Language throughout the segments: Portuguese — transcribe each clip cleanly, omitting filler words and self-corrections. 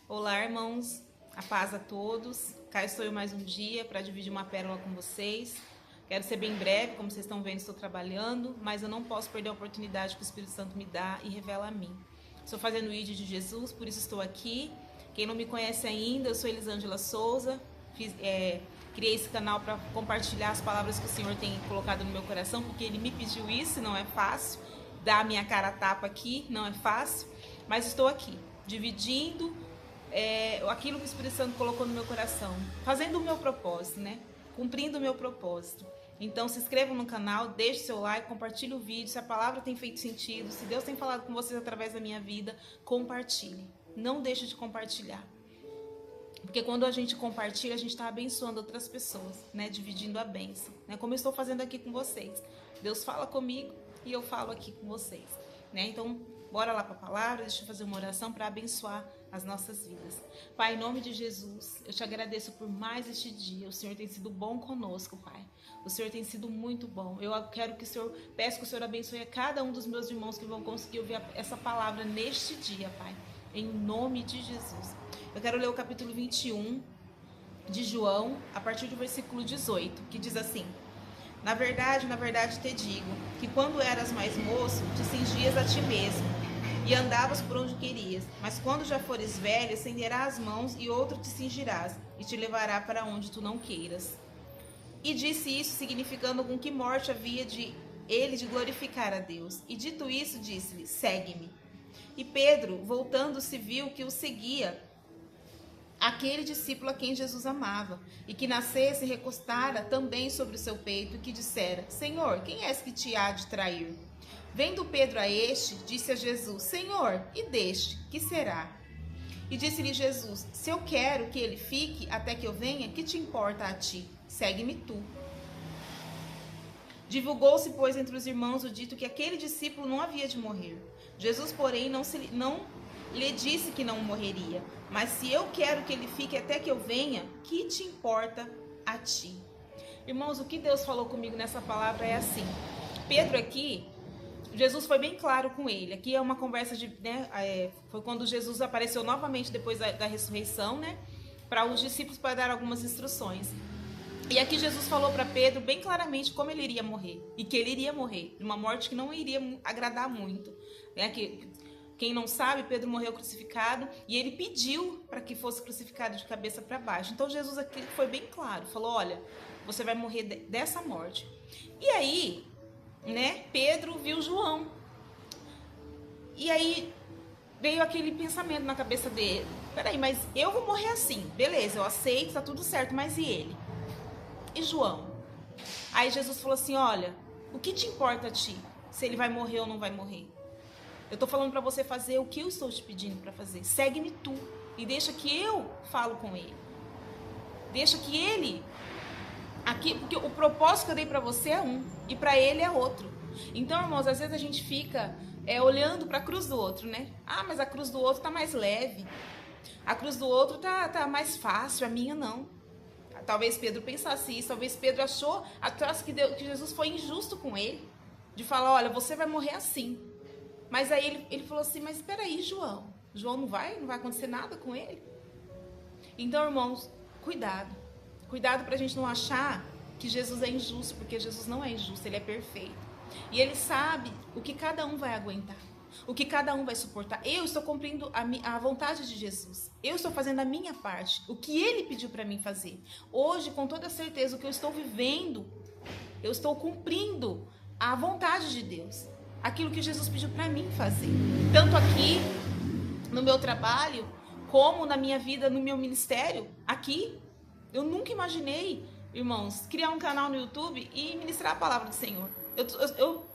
Olá, irmãos, a paz a todos. Cá estou eu mais um dia para dividir uma pérola com vocês. Quero ser bem breve, como vocês estão vendo, estou trabalhando, mas eu não posso perder a oportunidade que o Espírito Santo me dá e revela a mim. Estou fazendo o ID de Jesus, por isso estou aqui. Quem não me conhece ainda, eu sou Elisângela Souza. Criei esse canal para compartilhar as palavras que o Senhor tem colocado no meu coração, porque Ele me pediu isso, não é fácil. Dar a minha cara a tapa aqui, não é fácil, mas estou aqui, dividindo aquilo que o Espírito Santo colocou no meu coração, fazendo o meu propósito, né? Cumprindo o meu propósito. Então se inscrevam no canal, deixe seu like, compartilhe o vídeo. Se a palavra tem feito sentido, se Deus tem falado com vocês através da minha vida, compartilhe. Não deixe de compartilhar. Porque quando a gente compartilha, a gente está abençoando outras pessoas, né? Dividindo a bênção, né? Como eu estou fazendo aqui com vocês. Deus fala comigo e eu falo aqui com vocês, né? Então, bora lá para a palavra, deixa eu fazer uma oração para abençoar as nossas vidas. Pai, em nome de Jesus, eu te agradeço por mais este dia. O Senhor tem sido bom conosco, Pai. O Senhor tem sido muito bom. Eu quero que o Senhor, peço que o Senhor abençoe a cada um dos meus irmãos que vão conseguir ouvir essa palavra neste dia, Pai. Em nome de Jesus. Eu quero ler o capítulo 21 de João, a partir do versículo 18, que diz assim: na verdade te digo, que quando eras mais moço, te cingias a ti mesmo, e andavas por onde querias. Mas quando já fores velho, estenderás as mãos, e outro te cingirás, e te levará para onde tu não queiras. E disse isso, significando com que morte havia ele de glorificar a Deus. E dito isso, disse-lhe: segue-me. E Pedro, voltando-se, viu que o seguia aquele discípulo a quem Jesus amava, e que nascesse e recostara também sobre o seu peito, e que dissera: Senhor, quem és que te há de trair? Vendo Pedro a este, disse a Jesus: Senhor, e deste, que será? E disse-lhe Jesus: se eu quero que ele fique até que eu venha, que te importa a ti? Segue-me tu. Divulgou-se, pois, entre os irmãos o dito que aquele discípulo não havia de morrer. Jesus, porém, não lhe disse que não morreria. Mas se eu quero que ele fique até que eu venha, que te importa a ti? Irmãos, o que Deus falou comigo nessa palavra é assim. Pedro aqui, Jesus foi bem claro com ele. Aqui é uma conversa foi quando Jesus apareceu novamente depois da ressurreição, né? Para os discípulos, para dar algumas instruções. E aqui Jesus falou para Pedro bem claramente como ele iria morrer. E que ele iria morrer de uma morte que não iria agradar muito. Quem não sabe, Pedro morreu crucificado e ele pediu para que fosse crucificado de cabeça para baixo. Então Jesus aqui foi bem claro, falou: olha, você vai morrer dessa morte. E aí, né, Pedro viu João. E aí veio aquele pensamento na cabeça dele: peraí, mas eu vou morrer assim, beleza, eu aceito, tá tudo certo, mas e ele? E João? Aí Jesus falou assim: olha, o que te importa a ti? Se ele vai morrer ou não vai morrer? Eu tô falando para você fazer o que eu estou te pedindo para fazer. Segue-me tu e deixa que eu falo com ele. Deixa que ele porque o propósito que eu dei para você é um e para ele é outro. Então, irmãos, às vezes a gente fica olhando para a cruz do outro, né? Ah, mas a cruz do outro tá mais leve. A cruz do outro tá mais fácil, a minha não. Talvez Pedro pensasse isso, talvez Pedro achou que Jesus foi injusto com ele, de falar: olha, você vai morrer assim. Mas aí ele falou assim: mas espera aí, João não vai acontecer nada com ele? Então, irmãos, cuidado pra gente não achar que Jesus é injusto, porque Jesus não é injusto, ele é perfeito. E ele sabe o que cada um vai aguentar, o que cada um vai suportar. Eu estou cumprindo a vontade de Jesus. Eu estou fazendo a minha parte, o que ele pediu para mim fazer. Hoje, com toda certeza, o que eu estou vivendo, eu estou cumprindo a vontade de Deus. Aquilo que Jesus pediu para mim fazer. Tanto aqui, no meu trabalho, como na minha vida, no meu ministério, aqui. Eu nunca imaginei, irmãos, criar um canal no YouTube e ministrar a palavra do Senhor. Eu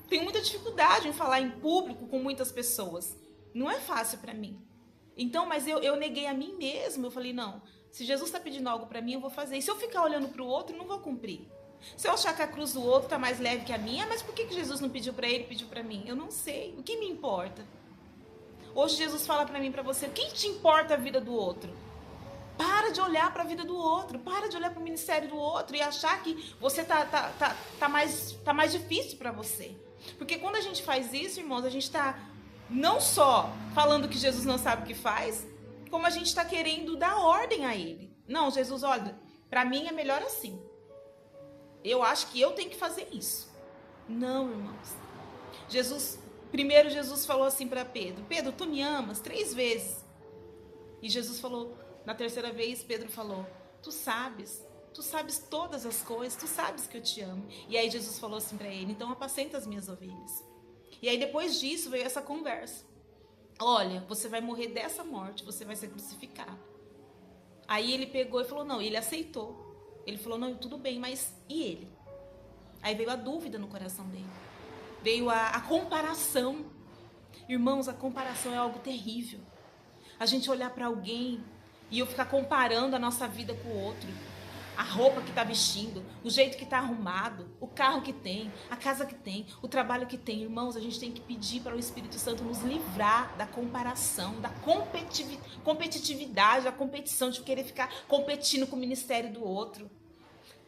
tenho muita dificuldade em falar em público com muitas pessoas. Não é fácil para mim. Então, mas eu neguei a mim mesma. Eu falei: não, se Jesus está pedindo algo para mim, eu vou fazer. E se eu ficar olhando para o outro, eu não vou cumprir. Se eu achar que a cruz do outro está mais leve que a minha, mas por que Jesus não pediu para ele e pediu para mim? Eu não sei. O que me importa? Hoje Jesus fala para mim e para você: o que te importa a vida do outro? Para de olhar para a vida do outro, para de olhar para o ministério do outro e achar que você tá mais difícil para você. Porque quando a gente faz isso, irmãos, a gente está não só falando que Jesus não sabe o que faz, como a gente está querendo dar ordem a ele. Não, Jesus, olha, para mim é melhor assim. Eu acho que eu tenho que fazer isso. Não, irmãos. Primeiro Jesus falou assim para Pedro: Pedro, tu me amas 3 vezes. E Jesus falou, na 3ª vez, Pedro falou: tu sabes todas as coisas, tu sabes que eu te amo. E aí Jesus falou assim para ele: então apacenta as minhas ovelhas. E aí depois disso veio essa conversa: olha, você vai morrer dessa morte, você vai ser crucificado. Aí ele pegou e falou, não, ele aceitou. Ele falou, não, tudo bem, mas e ele? Aí veio a dúvida no coração dele. Veio a comparação. Irmãos, a comparação é algo terrível. A gente olhar para alguém e eu ficar comparando a nossa vida com o outro. A roupa que está vestindo, o jeito que está arrumado, o carro que tem, a casa que tem, o trabalho que tem. Irmãos, a gente tem que pedir para o Espírito Santo nos livrar da comparação, da competitividade, da competição, de querer ficar competindo com o ministério do outro.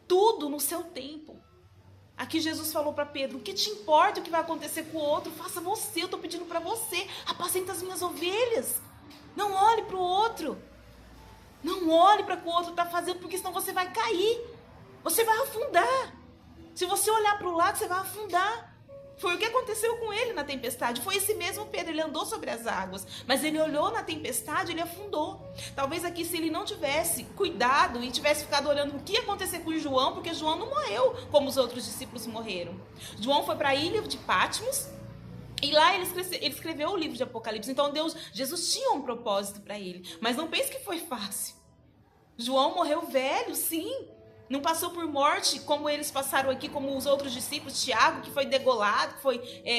Tudo no seu tempo. Aqui Jesus falou para Pedro: o que te importa o que vai acontecer com o outro? Faça você, eu estou pedindo para você. Apacenta as minhas ovelhas. Não olhe para o outro. Não olhe para o que o outro está fazendo, porque senão você vai cair. Você vai afundar. Se você olhar para o lado, você vai afundar. Foi o que aconteceu com ele na tempestade. Foi esse mesmo Pedro, ele andou sobre as águas, mas ele olhou na tempestade, ele afundou. Talvez aqui, se ele não tivesse cuidado e tivesse ficado olhando o que ia acontecer com João, porque João não morreu como os outros discípulos morreram. João foi para a ilha de Patmos, e lá ele escreveu o livro de Apocalipse. Então Jesus tinha um propósito para ele. Mas não pense que foi fácil. João morreu velho, sim. Não passou por morte como eles passaram aqui, como os outros discípulos. Tiago, que foi degolado,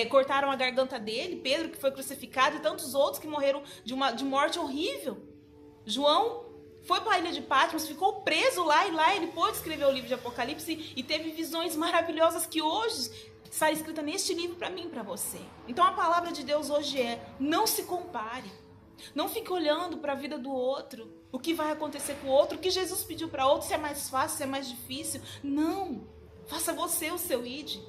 cortaram a garganta dele. Pedro, que foi crucificado. E tantos outros que morreram de morte horrível. João foi para a ilha de Patmos, ficou preso lá. E lá ele pôde escrever o livro de Apocalipse. E teve visões maravilhosas que hoje está escrita neste livro para mim e para você. Então a palavra de Deus hoje é: não se compare. Não fique olhando para a vida do outro, o que vai acontecer com o outro, o que Jesus pediu para outro, se é mais fácil, se é mais difícil. Não. Faça você o seu id.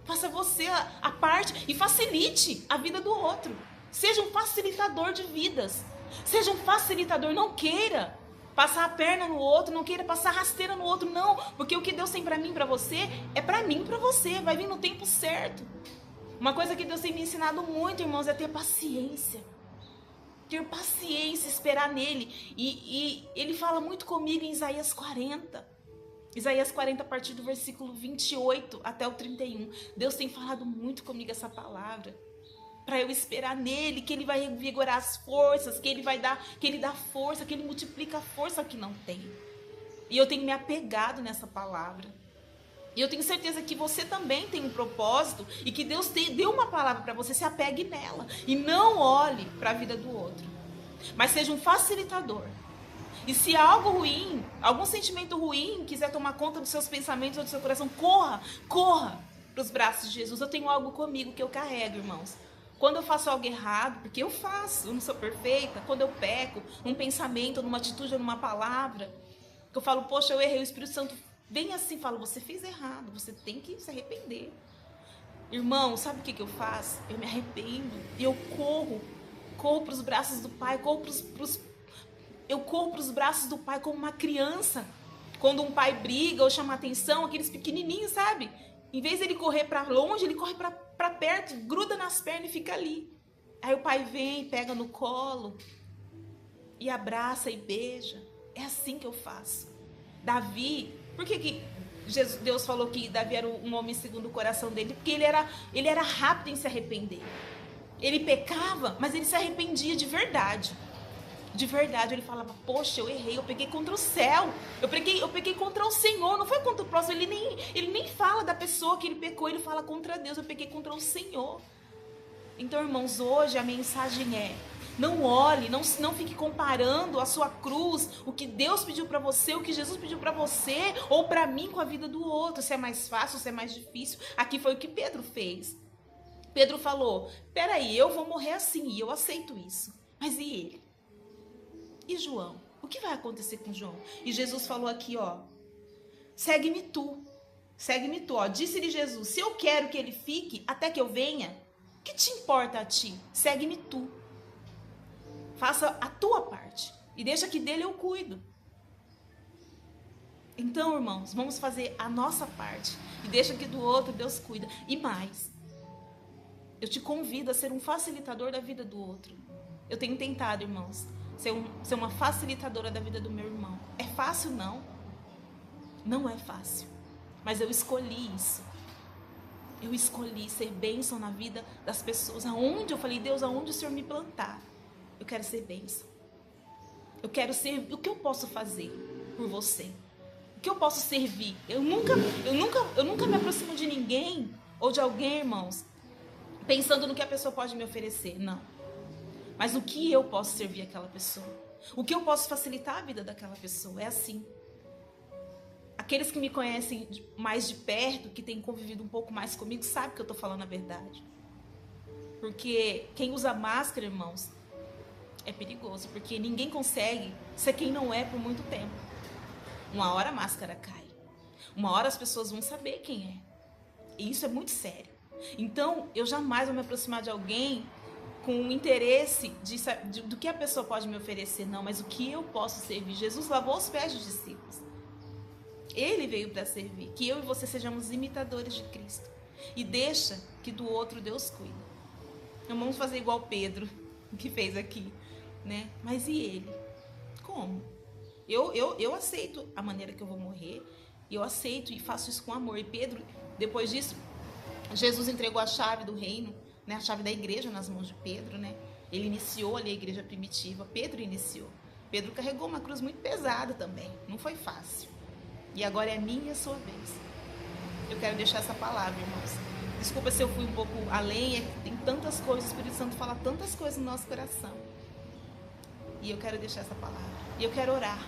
Faça você a parte e facilite a vida do outro. Seja um facilitador de vidas. Seja um facilitador. Não queira passar a perna no outro, não queira passar rasteira no outro, não. Porque o que Deus tem para mim e para você, é para mim e para você. Vai vir no tempo certo. Uma coisa que Deus tem me ensinado muito, irmãos, é ter paciência. Ter paciência, esperar nele. E ele fala muito comigo em Isaías 40. Isaías 40, a partir do versículo 28 até o 31. Deus tem falado muito comigo essa palavra. Para eu esperar nele, que ele vai revigorar as forças, que ele dá força, que ele multiplica a força que não tem. E eu tenho me apegado nessa palavra. E eu tenho certeza que você também tem um propósito e que Deus deu uma palavra para você, se apegue nela. E não olhe para a vida do outro, mas seja um facilitador. E se algo ruim, algum sentimento ruim quiser tomar conta dos seus pensamentos ou do seu coração, corra para os braços de Jesus. Eu tenho algo comigo que eu carrego, irmãos. Quando eu faço algo errado, porque eu faço, eu não sou perfeita. Quando eu peco, num pensamento, numa atitude ou numa palavra, que eu falo, poxa, eu errei, o Espírito Santo vem assim, fala, você fez errado, você tem que se arrepender. Irmão, sabe o que eu faço? Eu me arrependo e eu corro para os braços do Pai, eu corro para os braços do Pai como uma criança. Quando um pai briga ou chama atenção, aqueles pequenininhos, sabe? Em vez de ele correr para longe, ele corre para perto, gruda nas pernas e fica ali. Aí o pai vem, pega no colo e abraça e beija. É assim que eu faço. Davi, por que Deus falou que Davi era um homem segundo o coração dele? Porque ele era rápido em se arrepender. Ele pecava, mas ele se arrependia de verdade. De verdade, ele falava, poxa, eu errei, eu pequei contra o céu, eu pequei contra o Senhor, não foi contra o próximo. Ele nem fala da pessoa que ele pecou, ele fala contra Deus, eu pequei contra o Senhor. Então, irmãos, hoje a mensagem é: não olhe, não fique comparando a sua cruz, o que Deus pediu para você, o que Jesus pediu para você ou para mim com a vida do outro, se é mais fácil, se é mais difícil. Aqui foi o que Pedro fez. Pedro falou, peraí, eu vou morrer assim e eu aceito isso. Mas e ele? E João? O que vai acontecer com João? E Jesus falou aqui, ó, segue-me tu, ó. Disse-lhe Jesus, se eu quero que ele fique até que eu venha, o que te importa a ti? Segue-me tu. Faça a tua parte. E deixa que dele eu cuido. Então, irmãos, vamos fazer a nossa parte. E deixa que do outro Deus cuida. E mais, eu te convido a ser um facilitador da vida do outro. Eu tenho tentado, irmãos, ser uma facilitadora da vida do meu irmão. É fácil? Não. Não é fácil. Mas eu escolhi isso. Eu escolhi ser bênção na vida das pessoas. Aonde eu falei, Deus, aonde o Senhor me plantar, eu quero ser bênção. Eu quero ser, o que eu posso fazer por você? O que eu posso servir? Eu nunca me aproximo de ninguém ou de alguém, irmãos, pensando no que a pessoa pode me oferecer. Não. Mas o que eu posso servir aquela pessoa? O que eu posso facilitar a vida daquela pessoa? É assim. Aqueles que me conhecem mais de perto, que têm convivido um pouco mais comigo, sabem que eu estou falando a verdade. Porque quem usa máscara, irmãos, é perigoso. Porque ninguém consegue ser quem não é por muito tempo. Uma hora a máscara cai. Uma hora as pessoas vão saber quem é. E isso é muito sério. Então, eu jamais vou me aproximar de alguém com o interesse do que a pessoa pode me oferecer. Não, mas o que eu posso servir. Jesus lavou os pés dos discípulos. Ele veio para servir. Que eu e você sejamos imitadores de Cristo. E deixa que do outro Deus cuida. Não vamos fazer igual Pedro, que fez aqui, né? Mas e ele? Como? Eu aceito a maneira que eu vou morrer. Eu aceito e faço isso com amor. E Pedro, depois disso, Jesus entregou a chave do reino, né? A chave da igreja nas mãos de Pedro, né? Ele iniciou ali a igreja primitiva. Pedro iniciou. Pedro carregou uma cruz muito pesada também. Não foi fácil. E agora é a minha e a sua vez. Eu quero deixar essa palavra, irmãos. Desculpa se eu fui um pouco além. É que tem tantas coisas, o Espírito Santo fala tantas coisas no nosso coração. E eu quero deixar essa palavra. E eu quero orar.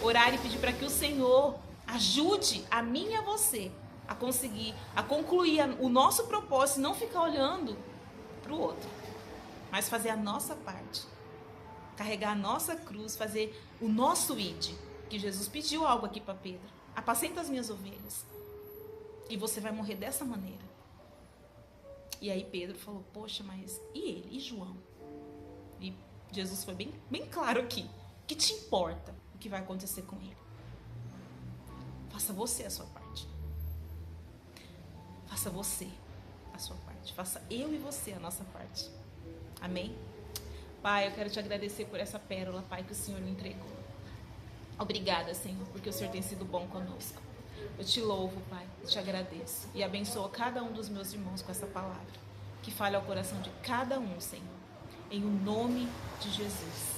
Orar e pedir para que o Senhor ajude a mim e a você a conseguir, a concluir o nosso propósito, não ficar olhando para o outro, mas fazer a nossa parte, carregar a nossa cruz, fazer o nosso id, que Jesus pediu algo aqui para Pedro: apacenta as minhas ovelhas, e você vai morrer dessa maneira. E aí Pedro falou: poxa, mas e ele? E João? E Jesus foi bem claro aqui: o que te importa o que vai acontecer com ele? Faça você a sua parte. Faça você a sua parte. Faça eu e você a nossa parte. Amém? Pai, eu quero te agradecer por essa pérola, Pai, que o Senhor me entregou. Obrigada, Senhor, porque o Senhor tem sido bom conosco. Eu te louvo, Pai, eu te agradeço. E abençoa cada um dos meus irmãos com essa palavra, que fale ao coração de cada um, Senhor. Em o nome de Jesus.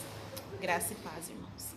Graça e paz, irmãos.